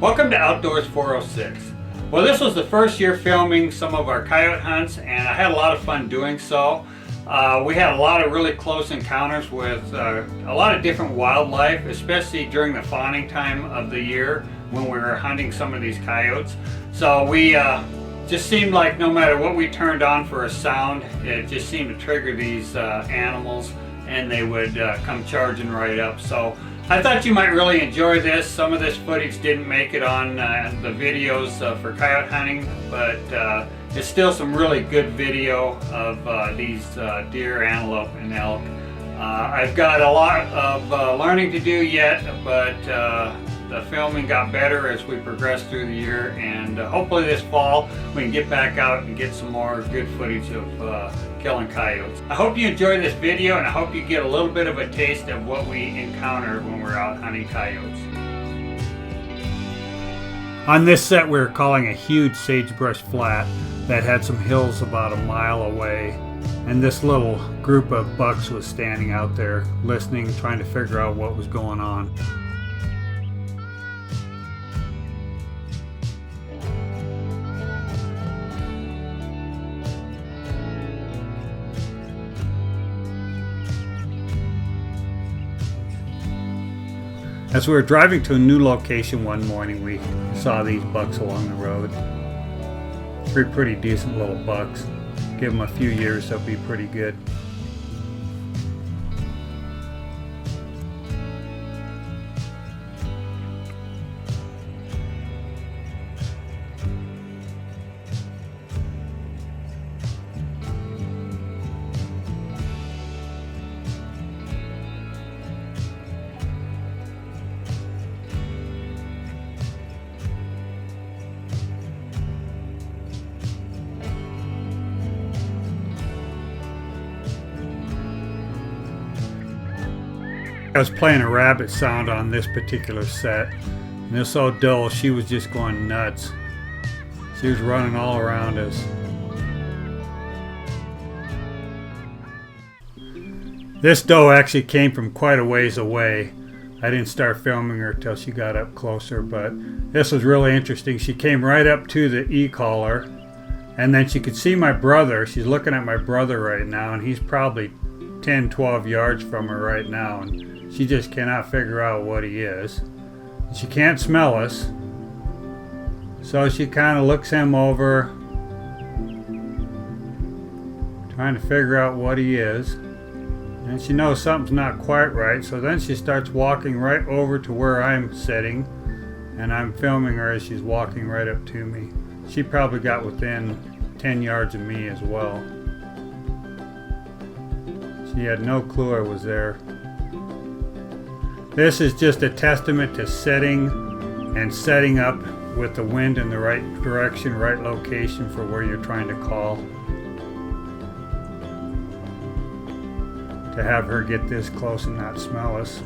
Welcome to Outdoors 406. Well, this was the first year filming some of our coyote hunts, and I had a lot of fun doing so. We had a lot of really close encounters with a lot of different wildlife, especially during the fawning time of the year when we were hunting some of these coyotes. So we just seemed like no matter what we turned on for a sound, it just seemed to trigger these animals, and they would come charging right up. So I thought you might really enjoy this. Some of this footage didn't make it on the videos for coyote hunting, but it's still some really good video of these deer, antelope, and elk. I've got a lot of learning to do yet, but the filming got better as we progressed through the year, and hopefully this fall we can get back out and get some more good footage of killing coyotes. I hope you enjoy this video, and I hope you get a little bit of a taste of what we encounter when we're out hunting coyotes. On this set we were calling a huge sagebrush flat that had some hills about a mile away, and this little group of bucks was standing out there listening, trying to figure out what was going on. As we were driving to a new location one morning, we saw these bucks along the road. Pretty decent little bucks. Give them a few years, they'll be pretty good. I was playing a rabbit sound on this particular set, and it was so dull she was just going nuts. She was running all around us. This doe actually came from quite a ways away. I didn't start filming her till she got up closer, but this was really interesting. She came right up to the e-collar, and then she could see my brother. She's looking at my brother right now, and he's probably 10-12 yards from her right now, and she just cannot figure out what he is. She can't smell us, so she kind of looks him over, trying to figure out what he is, and she knows something's not quite right, so then she starts walking right over to where I'm sitting, and I'm filming her as she's walking right up to me. She probably got within 10 yards of me as well. She had no clue I was there. This is just a testament to setting and setting up with the wind in the right direction, right location for where you're trying to call. To have her get this close and not smell us.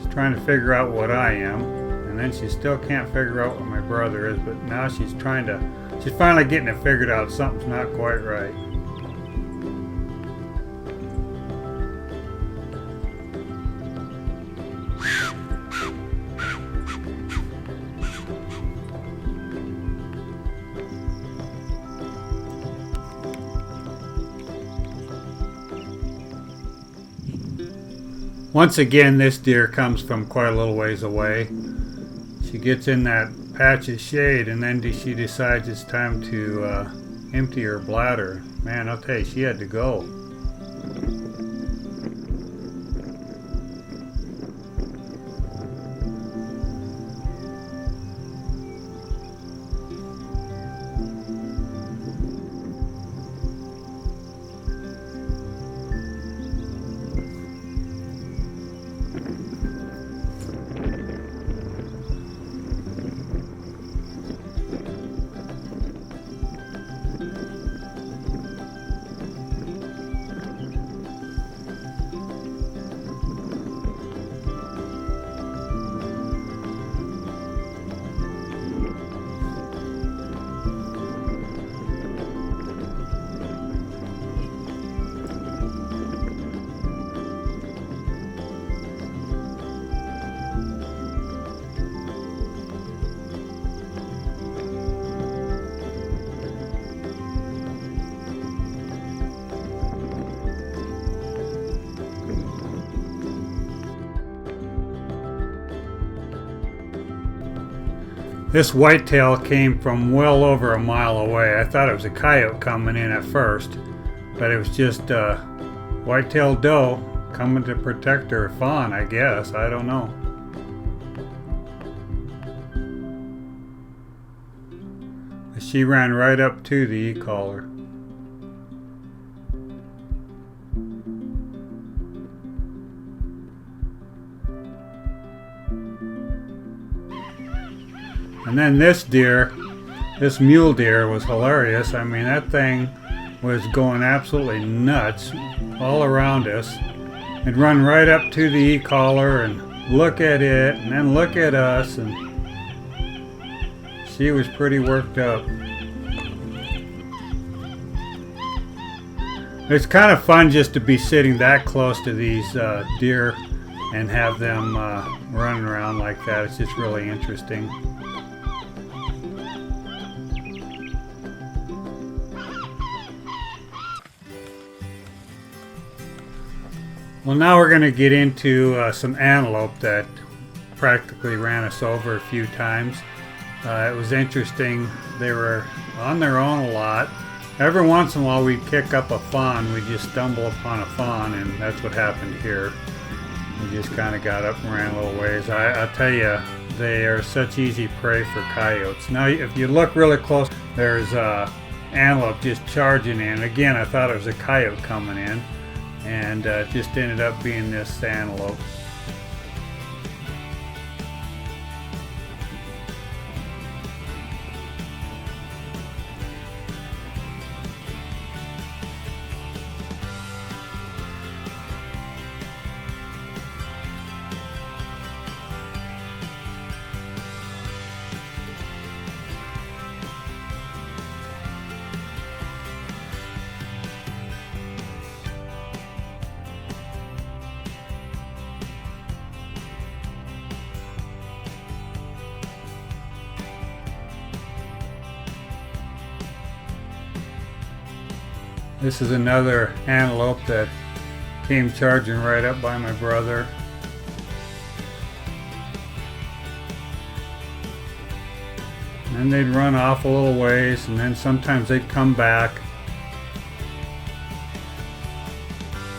She's trying to figure out what I am, and then she still can't figure out what my brother is, but now she's finally getting it figured out. Something's not quite right. Once again, this deer comes from quite a little ways away. She gets in that patch of shade, and then she decides it's time to empty her bladder. Man, I'll tell you, she had to go. This whitetail came from well over a mile away. I thought it was a coyote coming in at first, but it was just a white-tailed doe coming to protect her fawn, I guess. I don't know. She ran right up to the e-collar. And then this deer, this mule deer, was hilarious. I mean, that thing was going absolutely nuts all around us. It'd run right up to the e-collar and look at it and then look at us, and she was pretty worked up. It's kind of fun just to be sitting that close to these deer and have them running around like that. It's just really interesting. Well, now we're going to get into some antelope that practically ran us over a few times. It was interesting. They were on their own a lot. Every once in a while we'd kick up a fawn. We'd just stumble upon a fawn, and that's what happened here. We just kind of got up and ran a little ways. I'll tell you, they are such easy prey for coyotes. Now, if you look really close, there's antelope just charging in. Again, I thought it was a coyote coming in, and it just ended up being this antelope. This is another antelope that came charging right up by my brother. And then they'd run off a little ways, and then sometimes they'd come back.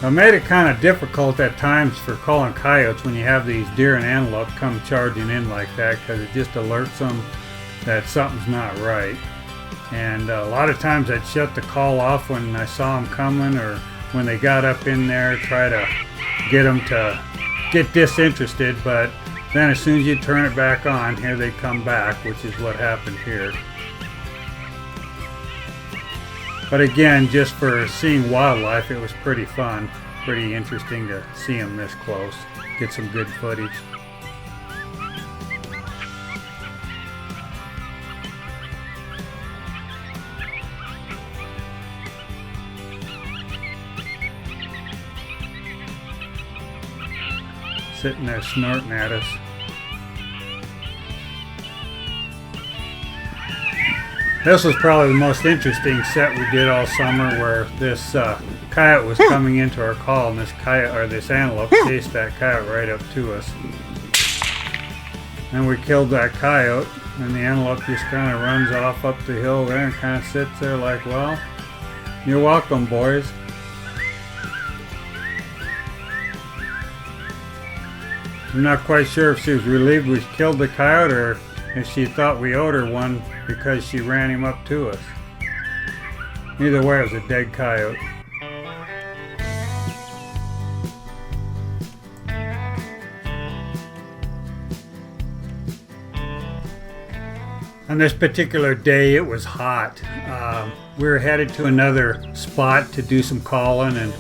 It made it kind of difficult at times for calling coyotes when you have these deer and antelope come charging in like that, because it just alerts them that something's not right. And a lot of times I'd shut the call off when I saw them coming, or when they got up in there, try to get them to get disinterested, but then as soon as you turn it back on, here they come back, which is what happened here. But again, just for seeing wildlife, it was pretty fun, pretty interesting to see them this close, get some good footage. Sitting there snorting at us. This was probably the most interesting set we did all summer, where this coyote was coming into our call, and this coyote, or this antelope, chased that coyote right up to us. And we killed that coyote, and the antelope just kind of runs off up the hill there and kind of sits there like, well, you're welcome, boys. I'm not quite sure if she was relieved we killed the coyote, or if she thought we owed her one because she ran him up to us. Either way, it was a dead coyote. On this particular day, it was hot. We were headed to another spot to do some calling, and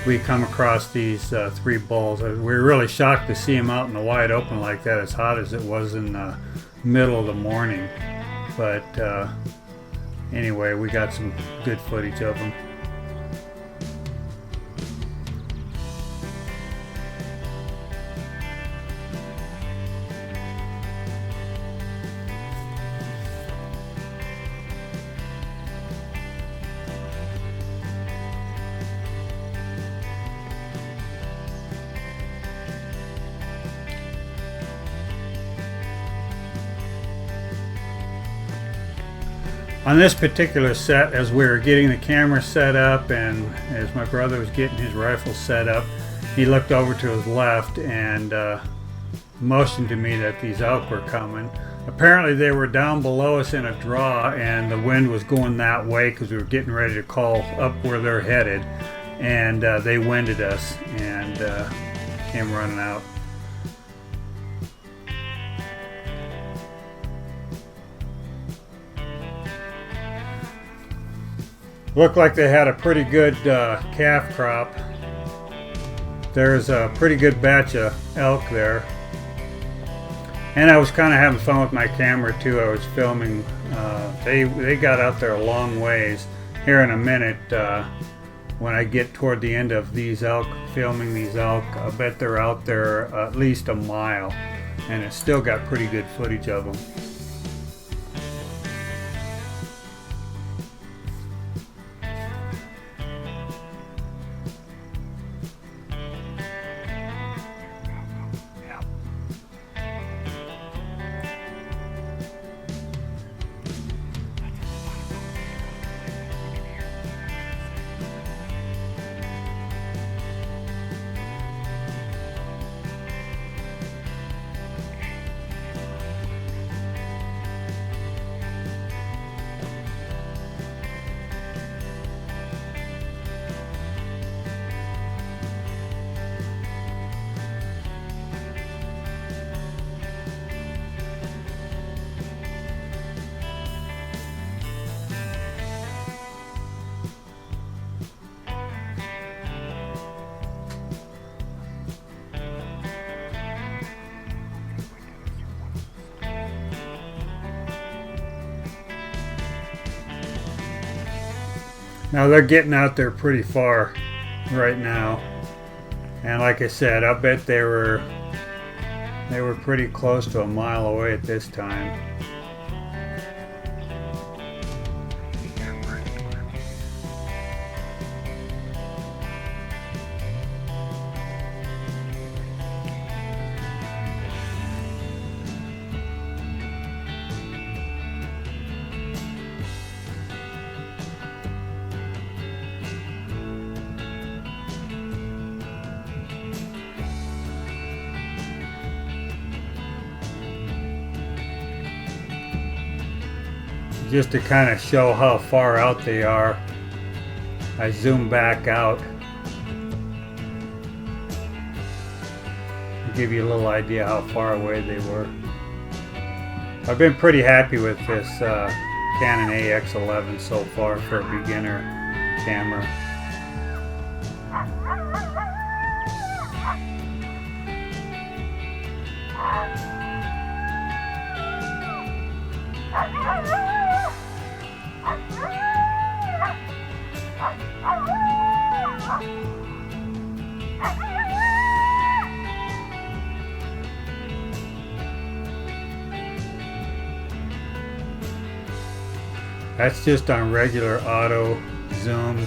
we come across these three bulls. We were really shocked to see them out in the wide open like that, as hot as it was in the middle of the morning. But anyway, we got some good footage of them. On this particular set, as we were getting the camera set up and as my brother was getting his rifle set up, he looked over to his left and motioned to me that these elk were coming. Apparently they were down below us in a draw and the wind was going that way because we were getting ready to call up where they're headed, and they winded us and came running out. Looked like they had a pretty good calf crop. There's a pretty good batch of elk there. And I was kind of having fun with my camera too. I was filming. They got out there a long ways. Here in a minute, when I get toward the end of these elk, filming these elk, I bet they're out there at least a mile. And it's still got pretty good footage of them. Now they're getting out there pretty far right now, and like I said, I bet they were pretty close to a mile away at this time. Just to kind of show how far out they are, I zoom back out to give you a little idea how far away they were. I've been pretty happy with this Cannon XA11 so far for a beginner camera. That's just on regular auto zoom,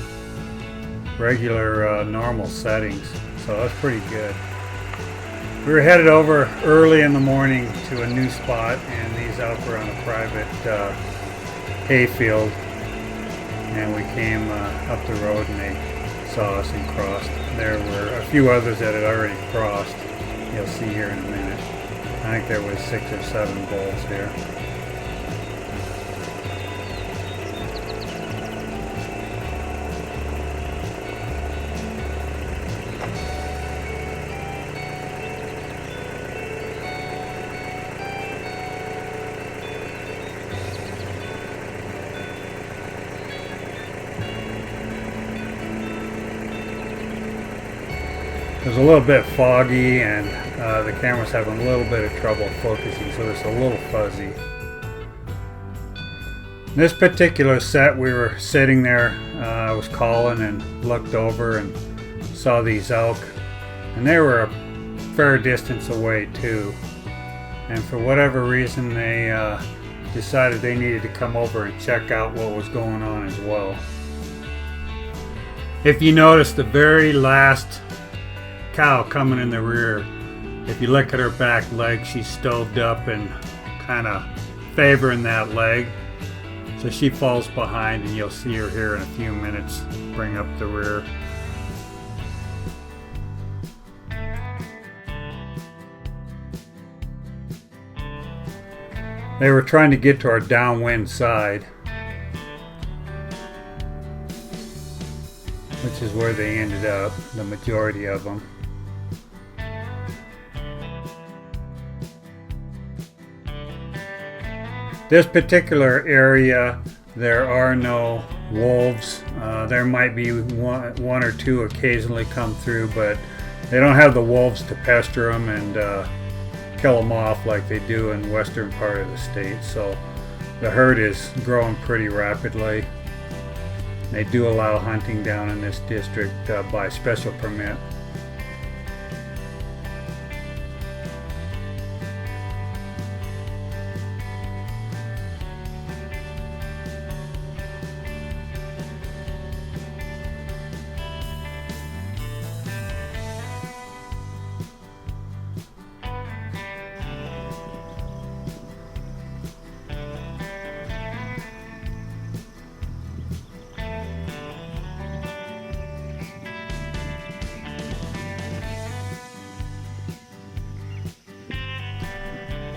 regular normal settings, so that's pretty good. We were headed over early in the morning to a new spot, and these elk were on a private hayfield, and we came up the road and they saw us and crossed. There were a few others that had already crossed. You'll see here in a minute. I think there was 6 or 7 bulls here. It was a little bit foggy, and the camera's having a little bit of trouble focusing, so it's a little fuzzy. In this particular set, we were sitting there, I was calling and looked over and saw these elk, and they were a fair distance away too. And for whatever reason, they decided they needed to come over and check out what was going on as well. If you notice, the very last cow coming in the rear, if you look at her back leg, she's stoved up and kind of favoring that leg. So she falls behind, and you'll see her here in a few minutes bring up the rear. They were trying to get to our downwind side, which is where they ended up, the majority of them. This particular area, there are no wolves. There might be one or two occasionally come through, but they don't have the wolves to pester them and kill them off like they do in western part of the state. So the herd is growing pretty rapidly. They do allow hunting down in this district by special permit.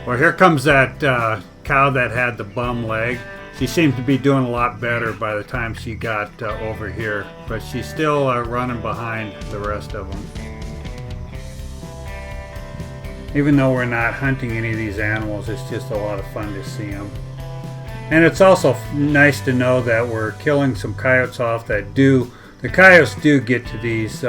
Well, here comes that cow that had the bum leg. She seems to be doing a lot better by the time she got over here, but she's still running behind the rest of them. Even though we're not hunting any of these animals, it's just a lot of fun to see them. And it's also nice to know that we're killing some coyotes off that the coyotes do get to these,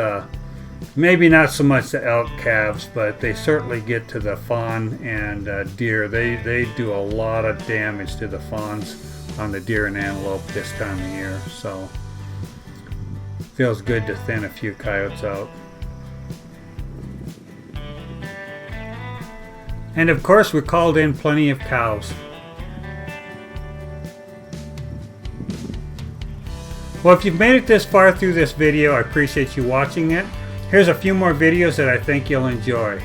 maybe not so much the elk calves, but they certainly get to the fawn and deer. They do a lot of damage to the fawns on the deer and antelope this time of year. So feels good to thin a few coyotes out. And of course we called in plenty of cows. Well, if you've made it this far through this video, I appreciate you watching it. Here's a few more videos that I think you'll enjoy.